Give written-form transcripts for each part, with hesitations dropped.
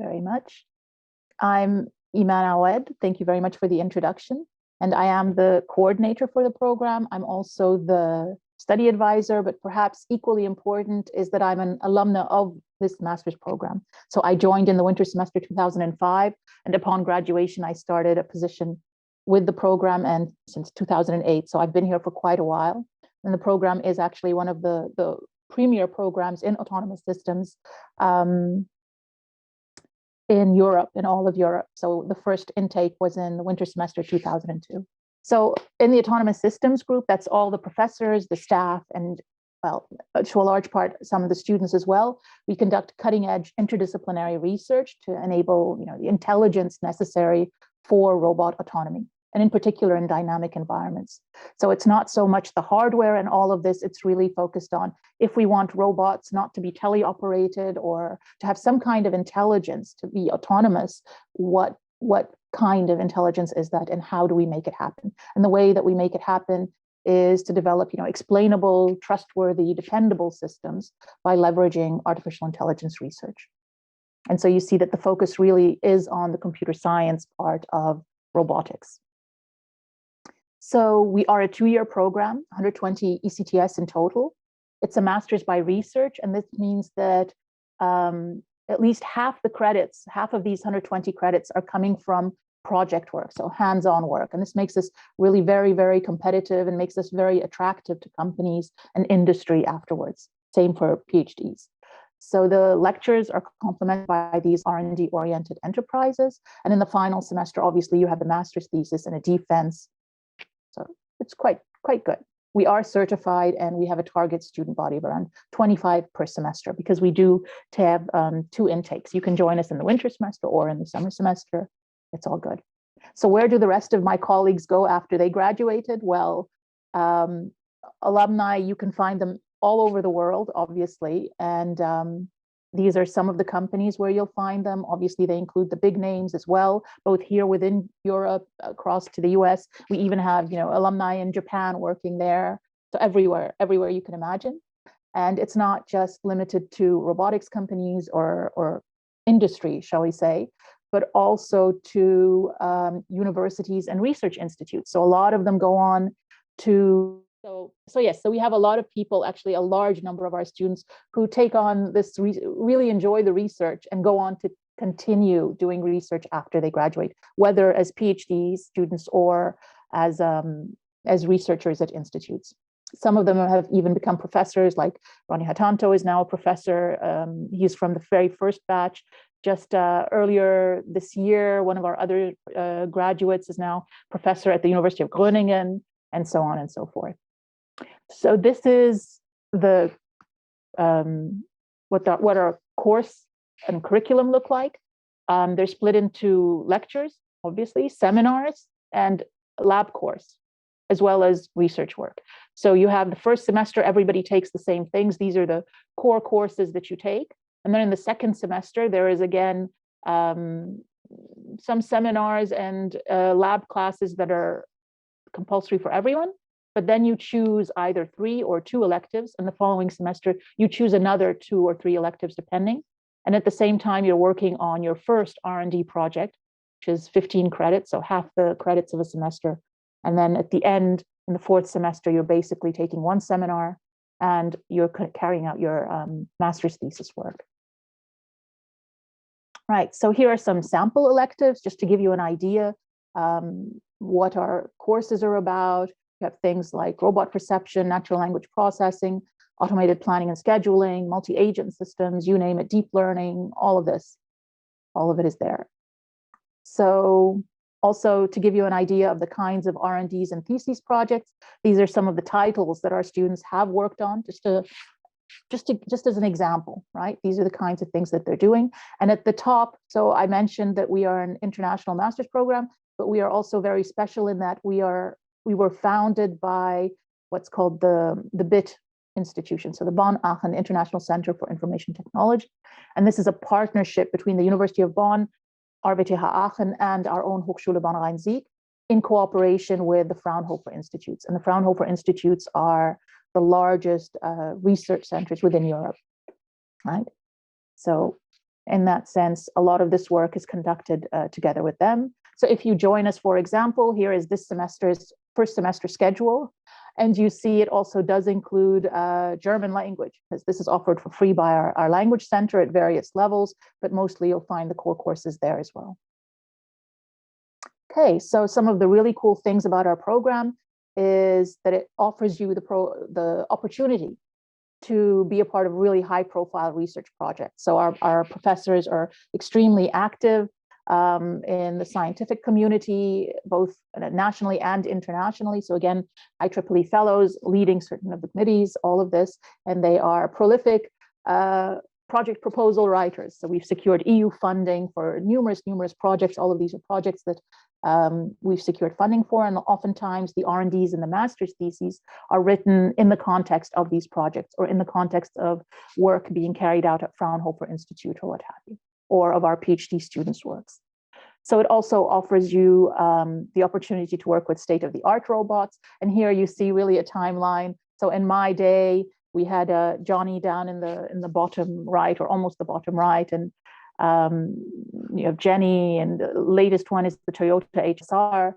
very much. I'm Iman Awaad. Thank you very much for the introduction. And I am the coordinator for the program. I'm also the study advisor, but perhaps equally important is that I'm an alumna of this master's program. So I joined in the winter semester 2005, and upon graduation, I started a position with the program and since 2008. So I've been here for quite a while. And the program is actually one of the premier programs in autonomous systems in Europe, in all of Europe. So the first intake was in the winter semester 2002. So in the autonomous systems group, that's all the professors, the staff, and well, to a large part, some of the students as well. We conduct cutting edge interdisciplinary research to enable, the intelligence necessary for robot autonomy, and in particular in dynamic environments. So it's not so much the hardware and all of this, it's really focused on if we want robots not to be teleoperated or to have some kind of intelligence to be autonomous, what kind of intelligence is that and how do we make it happen? And the way that we make it happen is to develop, explainable, trustworthy, dependable systems by leveraging artificial intelligence research. And so you see that the focus really is on the computer science part of robotics. So we are a 2-year program, 120 ECTS in total. It's a master's by research, and this means that at least half the credits, half of these 120 credits are coming from project work, so hands-on work. And this makes us really very, very competitive and makes us very attractive to companies and industry afterwards. Same for PhDs. So the lectures are complemented by these R&D oriented enterprises. And in the final semester, obviously you have the master's thesis and a defense. So it's quite good. We are certified and we have a target student body of around 25 per semester because we do have 2 intakes. You can join us in the winter semester or in the summer semester. It's all good. So where do the rest of my colleagues go after they graduated? Well, alumni, you can find them all over the world, obviously. And these are some of the companies where you'll find them. Obviously, they include the big names as well, both here within Europe, across to the US. We even have, alumni in Japan working there. So everywhere you can imagine. And it's not just limited to robotics companies or industry, shall we say, but also to universities and research institutes. So a lot of them go on to, so we have a lot of people, actually a large number of our students who take on this, really enjoy the research and go on to continue doing research after they graduate, whether as PhD students or as researchers at institutes. Some of them have even become professors, like Ronnie Hatanto is now a professor. He's from the very first batch. Just earlier this year, one of our other graduates is now professor at the University of Groningen, and so on and so forth. So this is the what our course and curriculum look like. They're split into lectures, obviously, seminars, and lab course, as well as research work. So you have the first semester, everybody takes the same things. These are the core courses that you take. And then in the second semester, there is again some seminars and lab classes that are compulsory for everyone. But then you choose either 3 or 2 electives. And the following semester, you choose another 2 or 3 electives, depending. And at the same time, you're working on your first R&D project, which is 15 credits, so half the credits of a semester. And then at the end, in the 4th semester, you're basically taking 1 seminar and you're carrying out your master's thesis work. Right, so here are some sample electives, just to give you an idea what our courses are about. You have things like robot perception, natural language processing, automated planning and scheduling, multi-agent systems, you name it, deep learning, all of this. All of it is there. So also to give you an idea of the kinds of R&Ds and thesis projects, these are some of the titles that our students have worked on, just as an example, right? These are the kinds of things that they're doing. And at the top, so I mentioned that we are an international master's program, but we are also very special in that we were founded by what's called the BIT institution, so the Bonn-Aachen International Center for Information Technology. And this is a partnership between the University of Bonn, RWTH Aachen, and our own Hochschule Bonn-Rhein-Sieg in cooperation with the Fraunhofer Institutes. And the Fraunhofer Institutes are the largest research centers within Europe, right? So in that sense, a lot of this work is conducted together with them. So if you join us, for example, here is this semester's first semester schedule. And you see it also does include German language, because this is offered for free by our language center at various levels, but mostly you'll find the core courses there as well. Okay, so some of the really cool things about our program is that it offers you the opportunity to be a part of really high profile research projects. So our professors are extremely active in the scientific community, both nationally and internationally. So again, IEEE fellows leading certain of the committees, all of this, and they are prolific project proposal writers. So we've secured EU funding for numerous projects. All of these are projects that we've secured funding for, and oftentimes the R&Ds and the master's theses are written in the context of these projects or in the context of work being carried out at Fraunhofer Institute or what have you, or of our PhD students' works. So it also offers you the opportunity to work with state-of-the-art robots. And here you see really a timeline. So in my day, we had Johnny down in the bottom right, or almost the bottom right, and you have Jenny, and the latest one is the Toyota HSR.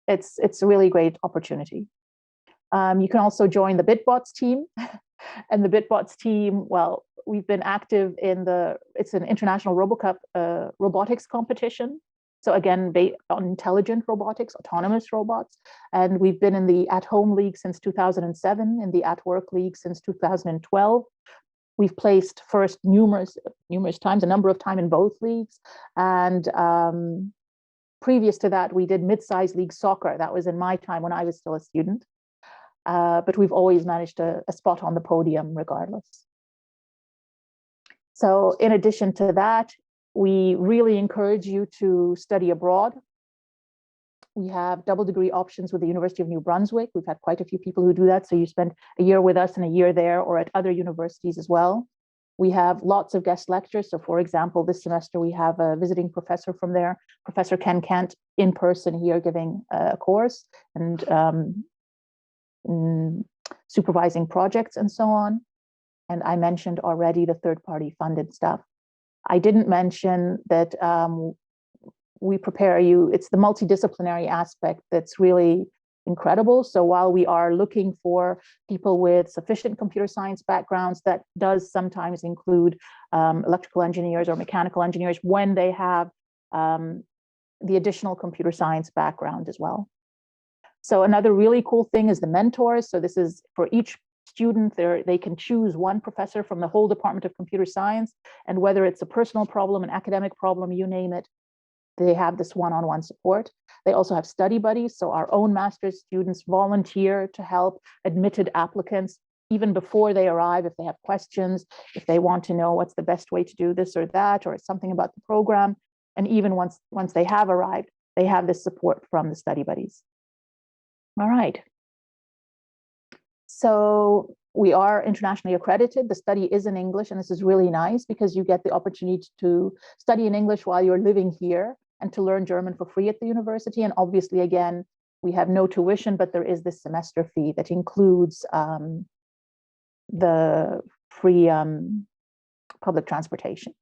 It's a really great opportunity. You can also join the BitBots team, and the BitBots team, well, we've been active in it's an international RoboCup robotics competition. So again, based on intelligent robotics, autonomous robots. And we've been in the at-home league since 2007, in the at-work league since 2012. We've placed first numerous times, a number of times in both leagues. And previous to that, we did mid-size league soccer. That was in my time when I was still a student. But we've always managed a spot on the podium regardless. So in addition to that, we really encourage you to study abroad. We have double degree options with the University of New Brunswick. We've had quite a few people who do that. So you spend a year with us and a year there, or at other universities as well. We have lots of guest lectures. So for example, this semester we have a visiting professor from there, Professor Ken Kent, in person here giving a course and supervising projects and so on. And I mentioned already the third-party funded stuff. I didn't mention that we prepare you, it's the multidisciplinary aspect that's really incredible. So while we are looking for people with sufficient computer science backgrounds, that does sometimes include electrical engineers or mechanical engineers when they have the additional computer science background as well. So another really cool thing is the mentors. So this is for each student, they can choose one professor from the whole Department of Computer Science, and whether it's a personal problem, an academic problem, you name it, they have this one-on-one support. They also have study buddies, so our own master's students volunteer to help admitted applicants even before they arrive, if they have questions, if they want to know what's the best way to do this or that, or something about the program. And even once they have arrived, they have this support from the study buddies. All right. So we are internationally accredited. The study is in English, and this is really nice because you get the opportunity to study in English while you're living here and to learn German for free at the university. And obviously, again, we have no tuition, but there is this semester fee that includes the free public transportation.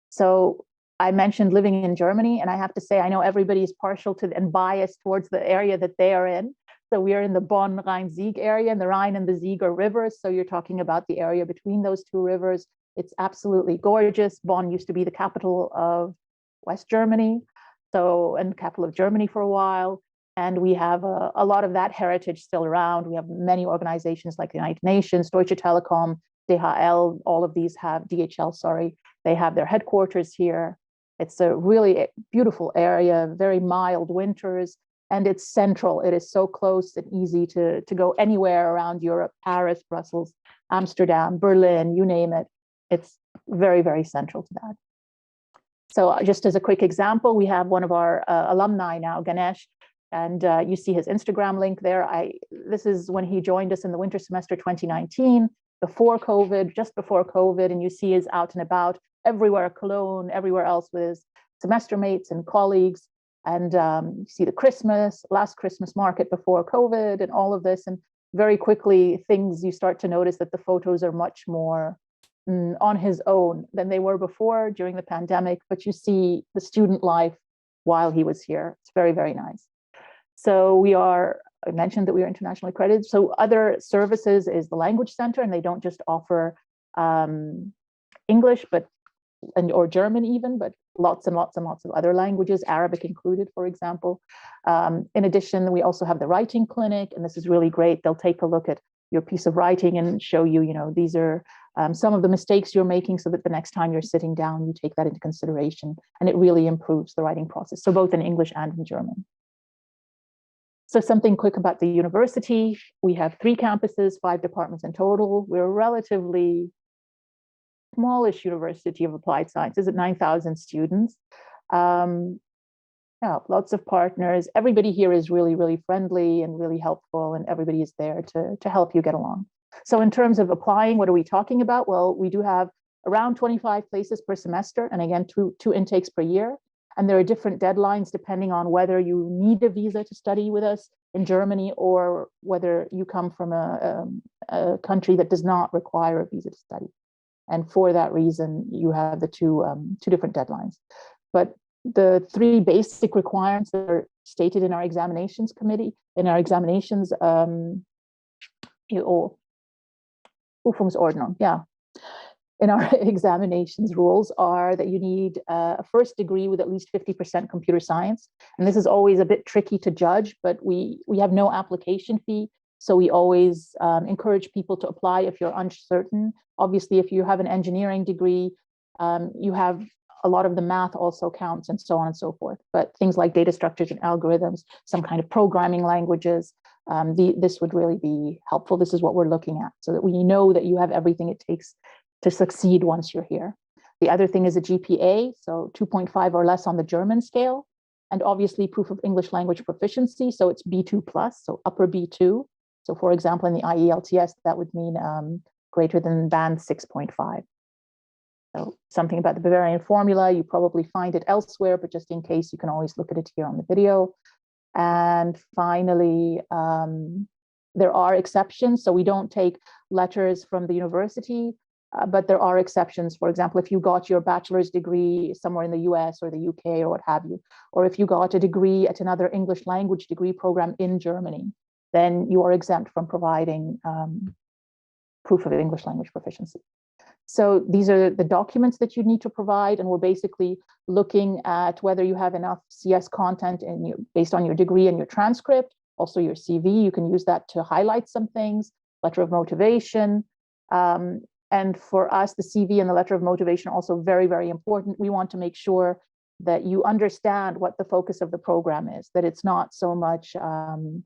So I mentioned living in Germany, and I have to say, I know everybody is partial to and biased towards the area that they are in. So we are in the Bonn-Rhein-Sieg area, and the Rhine and the Sieg are rivers. So you're talking about the area between those two rivers. It's absolutely gorgeous. Bonn used to be the capital of West Germany, and capital of Germany for a while. And we have a lot of that heritage still around. We have many organizations like the United Nations, Deutsche Telekom, DHL, all of these have, DHL, sorry, they have their headquarters here. It's a really beautiful area, very mild winters, and it's central. It is so close and easy to go anywhere around Europe, Paris, Brussels, Amsterdam, Berlin, you name it. It's very, very central to that. So just as a quick example, we have one of our alumni now, Ganesh, and you see his Instagram link there. This is when he joined us in the winter semester 2019, before COVID, just before COVID, and you see he's out and about everywhere, Cologne, everywhere else with his semester mates and colleagues. And you see the last Christmas market before COVID and all of this. And very quickly, you start to notice that the photos are much more on his own than they were before during the pandemic, but you see the student life while he was here. It's very, very nice. So I mentioned that we are internationally accredited. So other services is the Language Center, and they don't just offer English, or German even, but lots and lots and lots of other languages, Arabic included, for example. In addition, we also have the writing clinic, and this is really great. They'll take a look at your piece of writing and show you, these are some of the mistakes you're making, so that the next time you're sitting down, you take that into consideration, and it really improves the writing process. So both in English and in German. So something quick about the university. We have 3 campuses, 5 departments in total. We're a relatively smallish university of applied sciences at 9,000 students. Yeah, lots of partners. Everybody here is really, really friendly and really helpful, and everybody is there to help you get along. So in terms of applying, what are we talking about? Well, we do have around 25 places per semester, and again, two intakes per year. And there are different deadlines depending on whether you need a visa to study with us in Germany, or whether you come from a country that does not require a visa to study. And for that reason, you have the two different deadlines. But the 3 basic requirements that are stated in our examinations committee, in our examinations, Prüfungsordnung, yeah. In our examinations rules are that you need a first degree with at least 50% computer science. And this is always a bit tricky to judge, but we have no application fee. So we always encourage people to apply if you're uncertain. Obviously, if you have an engineering degree, you have a lot of the math also counts, and so on and so forth. But things like data structures and algorithms, some kind of programming languages, this would really be helpful. This is what we're looking at, so that we know that you have everything it takes to succeed once you're here. The other thing is a GPA, so 2.5 or less on the German scale, and obviously proof of English language proficiency, so it's B2+, so upper B2. So for example, in the IELTS, that would mean greater than band 6.5. So something about the Bavarian formula, you probably find it elsewhere, but just in case, you can always look at it here on the video. And finally, there are exceptions. So we don't take letters from the university, but there are exceptions. For example, if you got your bachelor's degree somewhere in the US or the UK or what have you, or if you got a degree at another English language degree program in Germany, then you are exempt from providing proof of English language proficiency. So these are the documents that you need to provide, and we're basically looking at whether you have enough CS content based on your degree and your transcript, also your CV. You can use that to highlight some things, letter of motivation. And for us, the CV and the letter of motivation are also very, very important. We want to make sure that you understand what the focus of the program is, that it's not so much the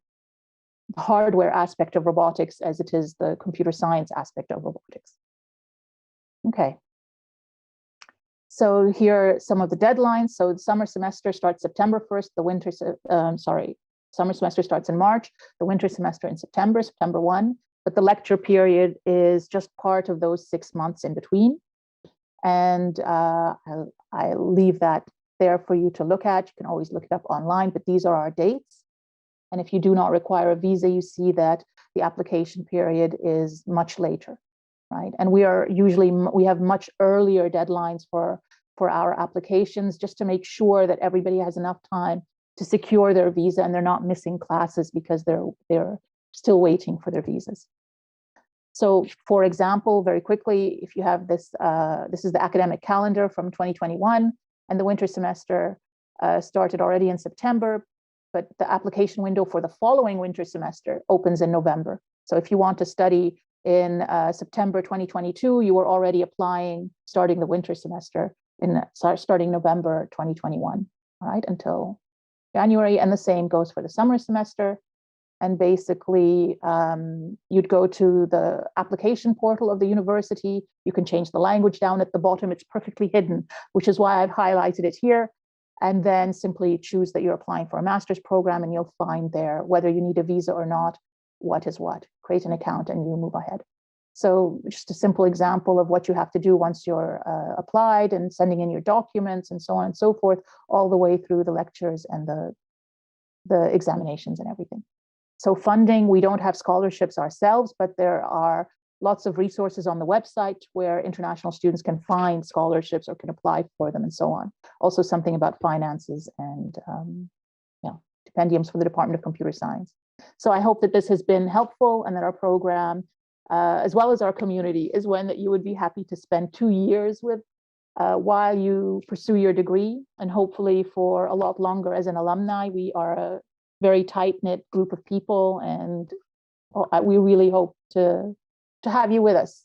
hardware aspect of robotics as it is the computer science aspect of robotics. Okay. So here are some of the deadlines. So the summer semester starts September 1st, summer semester starts in March, the winter semester in September 1, but the lecture period is just part of those 6 months in between. And I'll leave that there for you to look at. You can always look it up online, but these are our dates. And if you do not require a visa, you see that the application period is much later. Right. And we have much earlier deadlines for our applications, just to make sure that everybody has enough time to secure their visa and they're not missing classes because they're still waiting for their visas. So for example, very quickly, if you have this, this is the academic calendar from 2021, and the winter semester started already in September, but the application window for the following winter semester opens in November. So if you want to study in September 2022, you were already applying, starting the winter semester starting November 2021, all right, until January. And the same goes for the summer semester. And basically, you'd go to the application portal of the university. You can change the language down at the bottom. It's perfectly hidden, which is why I've highlighted it here. And then simply choose that you're applying for a master's program, and you'll find there whether you need a visa or not, what is what. Create an account and you move ahead. So just a simple example of what you have to do once you're applied, and sending in your documents and so on and so forth, all the way through the lectures and the examinations and everything. So funding, we don't have scholarships ourselves, but there are lots of resources on the website where international students can find scholarships or can apply for them and so on. Also something about finances and stipendiums for the Department of Computer Science. So I hope that this has been helpful and that our program, as well as our community, is one that you would be happy to spend 2 years with while you pursue your degree, and hopefully for a lot longer as an alumni. We are a very tight-knit group of people, and we really hope to have you with us.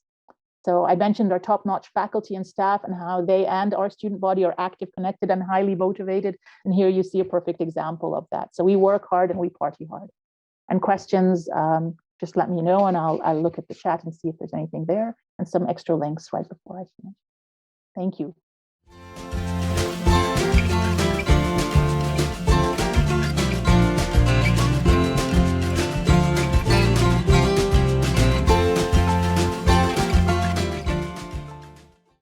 So I mentioned our top-notch faculty and staff and how they and our student body are active, connected, and highly motivated. And here you see a perfect example of that. So we work hard and we party hard. And questions, just let me know, and I'll look at the chat and see if there's anything there, and some extra links right before I finish. Thank you.